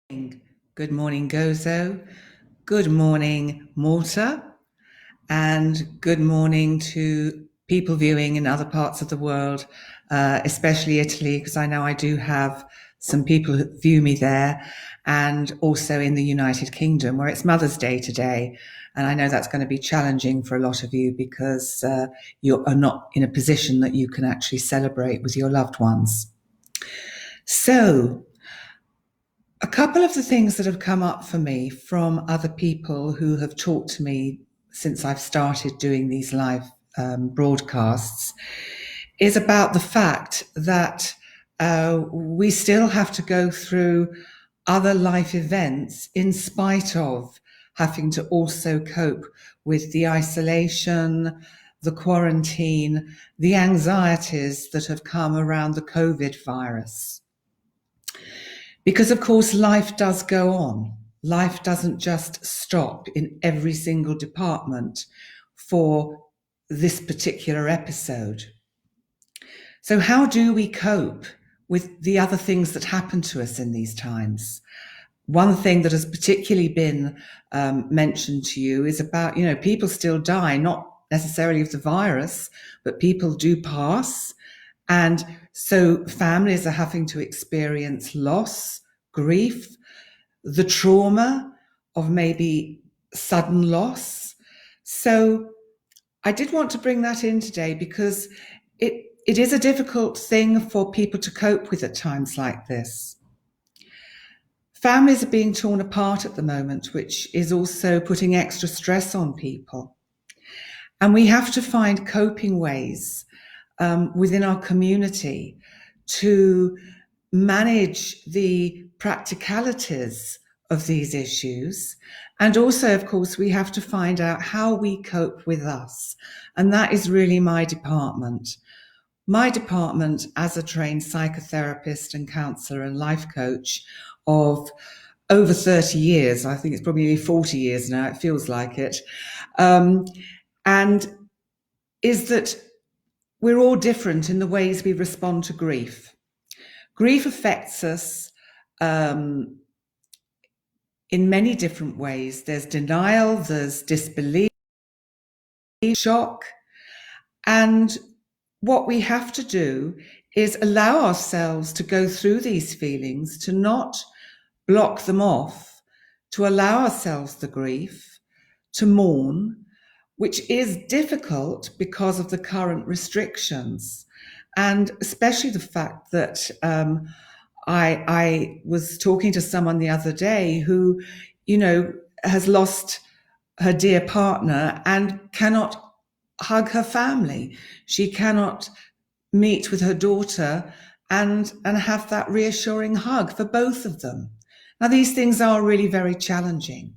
Good morning, Gozo. Good morning, Malta. And good morning to people viewing in other parts of the world, especially Italy, because I know I do have some people who view me there, and also in the United Kingdom, where it's Mother's Day today. And I know that's going to be challenging for a lot of you because you are not in a position that you can actually celebrate with your loved ones. So, a couple of the things that have come up for me from other people who have talked to me since I've started doing these live broadcasts is about the fact that we still have to go through other life events in spite of having to also cope with the isolation, the quarantine, the anxieties that have come around the COVID virus. Because, of course, life does go on. Life doesn't just stop in every single department for this particular episode. So how do we cope with the other things that happen to us in these times? One thing that has particularly been mentioned to you is about, people still die, not necessarily of the virus, but people do pass. And so families are having to experience loss, grief, the trauma of maybe sudden loss. So I did want to bring that in today because it is a difficult thing for people to cope with at times like this. Families are being torn apart at the moment, which is also putting extra stress on people. And we have to find coping ways within our community to manage the practicalities of these issues. And also, of course, we have to find out how we cope with us. And that is really my department. My department as a trained psychotherapist and counsellor and life coach of over 30 years, I think it's probably 40 years now, it feels like it, and is that we're all different in the ways we respond to grief. Grief affects us in many different ways. There's denial, there's disbelief, shock. And what we have to do is allow ourselves to go through these feelings, to not block them off, to allow ourselves the grief, to mourn, which is difficult because of the current restrictions. And especially the fact that I was talking to someone the other day who, has lost her dear partner and cannot hug her family. She cannot meet with her daughter and have that reassuring hug for both of them. Now, these things are really very challenging.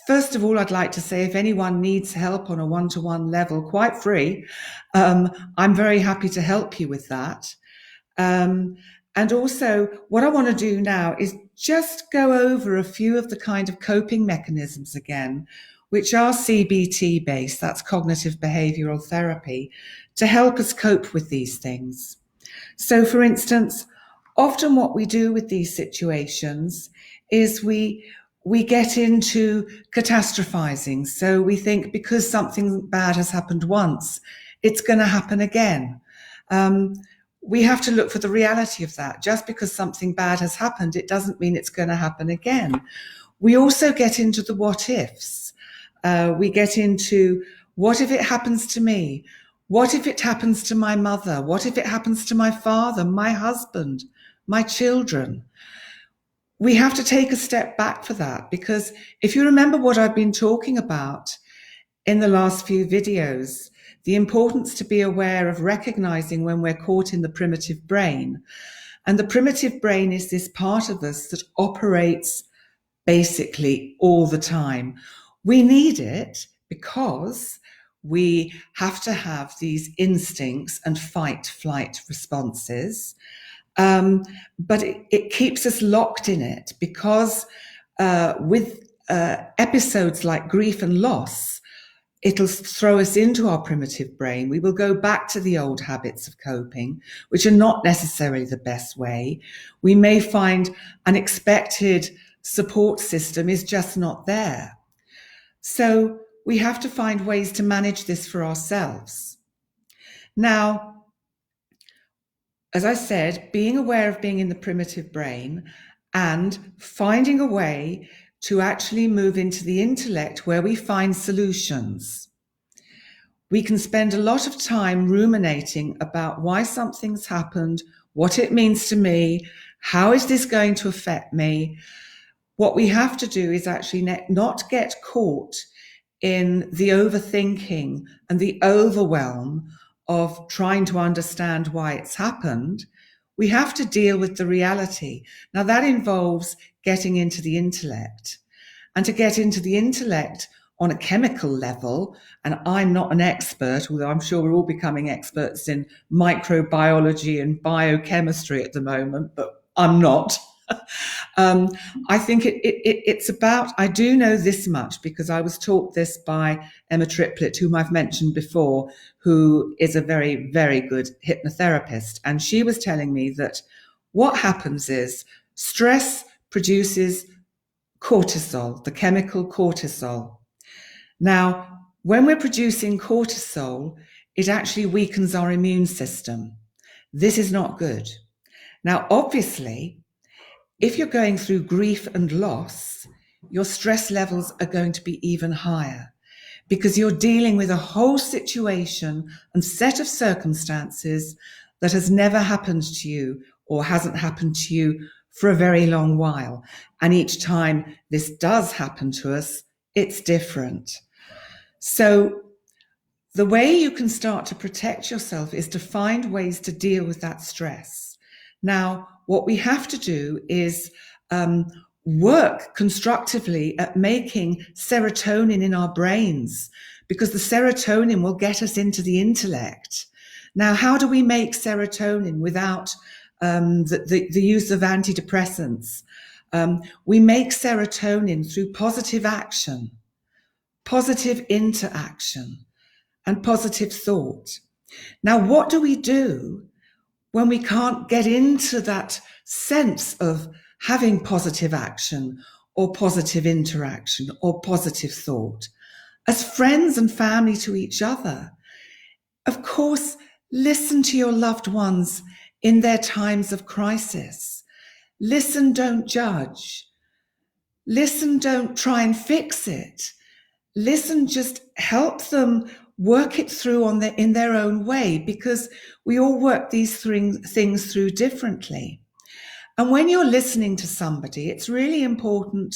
First of all, I'd like to say if anyone needs help on a one-to-one level, quite free, I'm very happy to help you with that. And also, what I want to do now is just go over a few of the kind of coping mechanisms again, which are CBT-based, that's cognitive behavioral therapy, to help us cope with these things. So, for instance, often what we do with these situations is we get into catastrophizing. So we think because something bad has happened once, it's going to happen again. We have to look for the reality of that. Just because something bad has happened, it doesn't mean it's going to happen again. We also get into the what ifs. We get into, what if it happens to me? What if it happens to my mother? What if it happens to my father, my husband, my children? We have to take a step back for that, because if you remember what I've been talking about in the last few videos, the importance to be aware of recognizing when we're caught in the primitive brain. And the primitive brain is this part of us that operates basically all the time. We need it because we have to have these instincts and fight-flight responses. But it keeps us locked in it because with episodes like grief and loss, it'll throw us into our primitive brain. We will go back to the old habits of coping, which are not necessarily the best way. We may find an expected support system is just not there. So we have to find ways to manage this for ourselves. Now, as I said, being aware of being in the primitive brain and finding a way to actually move into the intellect where we find solutions. We can spend a lot of time ruminating about why something's happened, what it means to me, how is this going to affect me. What we have to do is actually not get caught in the overthinking and the overwhelm of trying to understand why it's happened. We have to deal with the reality. Now, that involves getting into the intellect. And to get into the intellect on a chemical level, and I'm not an expert, although I'm sure we're all becoming experts in microbiology and biochemistry at the moment, but I'm not. I think it's about, I do know this much because I was taught this by Emma Triplett, whom I've mentioned before, who is a very, very good hypnotherapist. And she was telling me that what happens is stress produces cortisol, the chemical cortisol. Now, when we're producing cortisol, it actually weakens our immune system. This is not good. Now, obviously, if you're going through grief and loss, your stress levels are going to be even higher because you're dealing with a whole situation and set of circumstances that has never happened to you or hasn't happened to you for a very long while. And each time this does happen to us, it's different. So the way you can start to protect yourself is to find ways to deal with that stress. Now, what we have to do is work constructively at making serotonin in our brains, because the serotonin will get us into the intellect. Now, how do we make serotonin without the use of antidepressants? We make serotonin through positive action, positive interaction, and positive thought. Now, what do we do when we can't get into that sense of having positive action or positive interaction or positive thought? As friends and family to each other, of course, listen to your loved ones in their times of crisis. Listen, don't judge. Listen, don't try and fix it. Listen, just help them work it through in their own way, because we all work these things through differently. And when you're listening to somebody, it's really important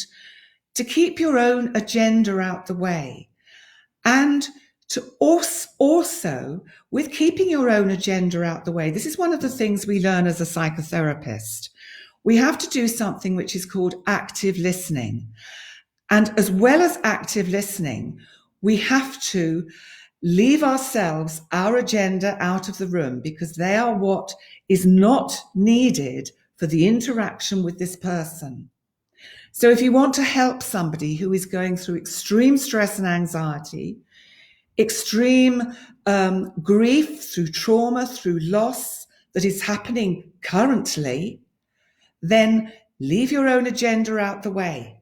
to keep your own agenda out the way. And to also, with keeping your own agenda out the way, this is one of the things we learn as a psychotherapist. We have to do something which is called active listening. And as well as active listening, we have to leave ourselves, our agenda out of the room, because they are what is not needed for the interaction with this person. So if you want to help somebody who is going through extreme stress and anxiety, extreme grief through trauma, through loss that is happening currently, then leave your own agenda out the way.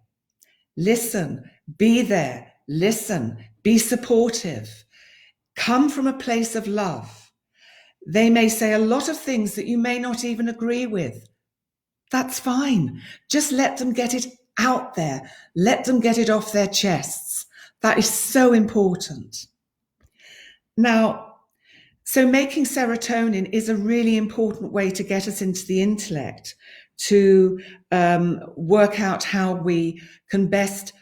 Listen, be there, listen, be supportive. Come from a place of love. They may say a lot of things that you may not even agree with. That's fine. Just let them get it out there. Let them get it off their chests. That is so important. Now, so making serotonin is a really important way to get us into the intellect, to work out how we can best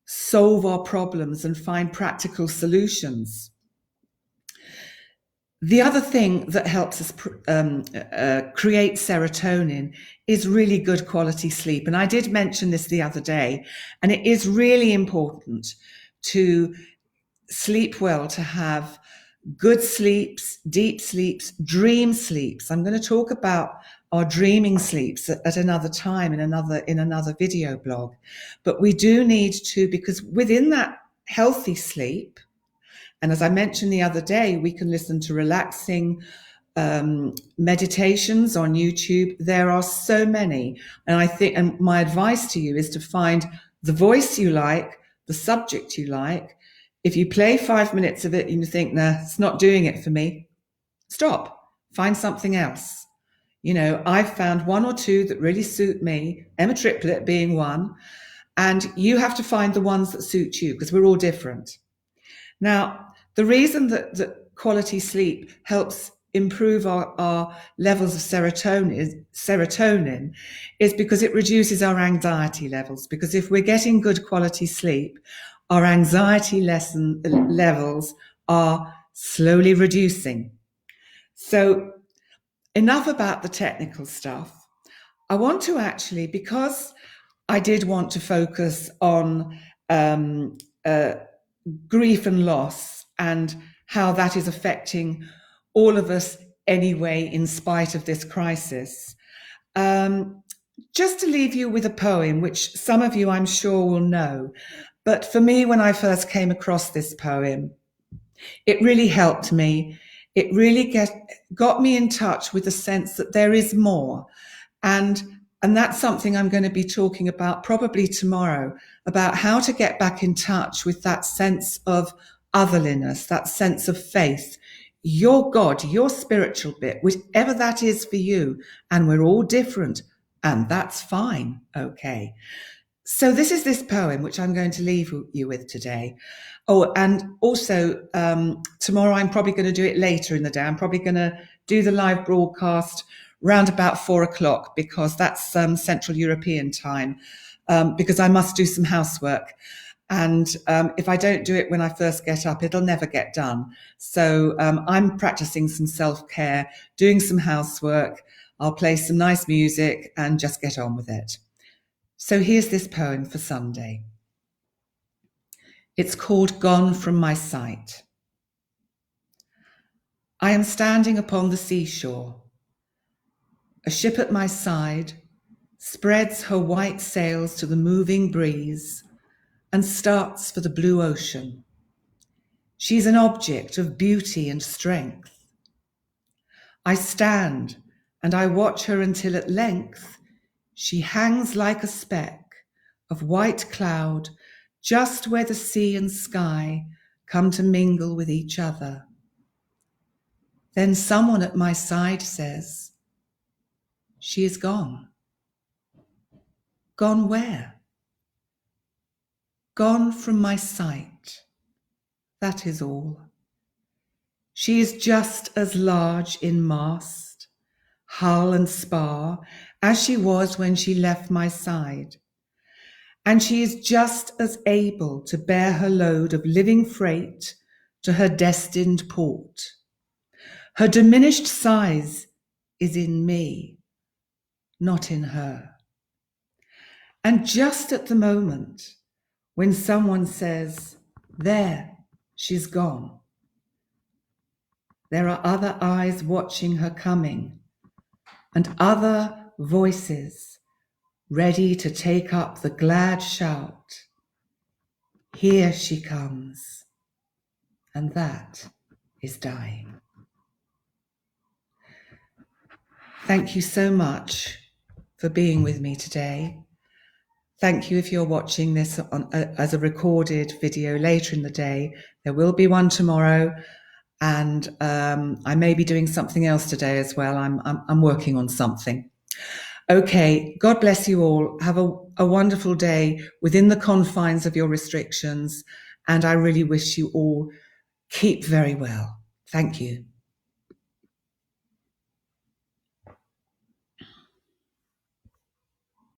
solve our problems and find practical solutions. The other thing that helps us create serotonin is really good quality sleep. And I did mention this the other day, and it is really important to sleep well, to have good sleeps, deep sleeps, dream sleeps. I'm going to talk about our dreaming sleeps at another time in another video blog. But we do need to, because within that healthy sleep, And as I mentioned the other day, we can listen to relaxing meditations on YouTube. There are so many. And my advice to you is to find the voice you like, the subject you like. If you play 5 minutes of it and you think, nah, it's not doing it for me, stop, find something else. I've found one or two that really suit me, Emma Triplet being one, and you have to find the ones that suit you because we're all different. Now, the reason that quality sleep helps improve our levels of serotonin is because it reduces our anxiety levels. Because if we're getting good quality sleep, our anxiety levels are slowly reducing. So enough about the technical stuff. I want to actually, because I did want to focus on grief and loss and how that is affecting all of us anyway, in spite of this crisis. Just to leave you with a poem, which some of you I'm sure will know. But for me, when I first came across this poem, it really helped me. It really got me in touch with the sense that there is more. And that's something I'm going to be talking about probably tomorrow, about how to get back in touch with that sense of otherliness, that sense of faith, your God, your spiritual bit, whichever that is for you. And we're all different, and that's fine. Okay. So this is this poem, which I'm going to leave you with today. Oh, and also tomorrow, I'm probably going to do it later in the day. I'm probably going to do the live broadcast round about 4 o'clock, because that's Central European time, because I must do some housework. And if I don't do it when I first get up, it'll never get done. So I'm practicing some self-care, doing some housework. I'll play some nice music and just get on with it. So here's this poem for Sunday. It's called Gone From My Sight. I am standing upon the seashore. A ship at my side spreads her white sails to the moving breeze and starts for the blue ocean. She's an object of beauty and strength. I stand and I watch her until at length she hangs like a speck of white cloud just where the sea and sky come to mingle with each other. Then someone at my side says, she is gone. Gone where? Gone from my sight. That is all. She is just as large in mast, hull and spar as she was when she left my side. And she is just as able to bear her load of living freight to her destined port. Her diminished size is in me, not in her. And just at the moment when someone says, there, she's gone, there are other eyes watching her coming and other voices ready to take up the glad shout. Here she comes, and that is dying. Thank you so much for being with me today. Thank you if you're watching this as a recorded video later in the day. There will be one tomorrow, and I may be doing something else today as well. I'm working on something. Okay, God bless you all. Have a wonderful day within the confines of your restrictions, and I really wish you all keep very well. Thank you.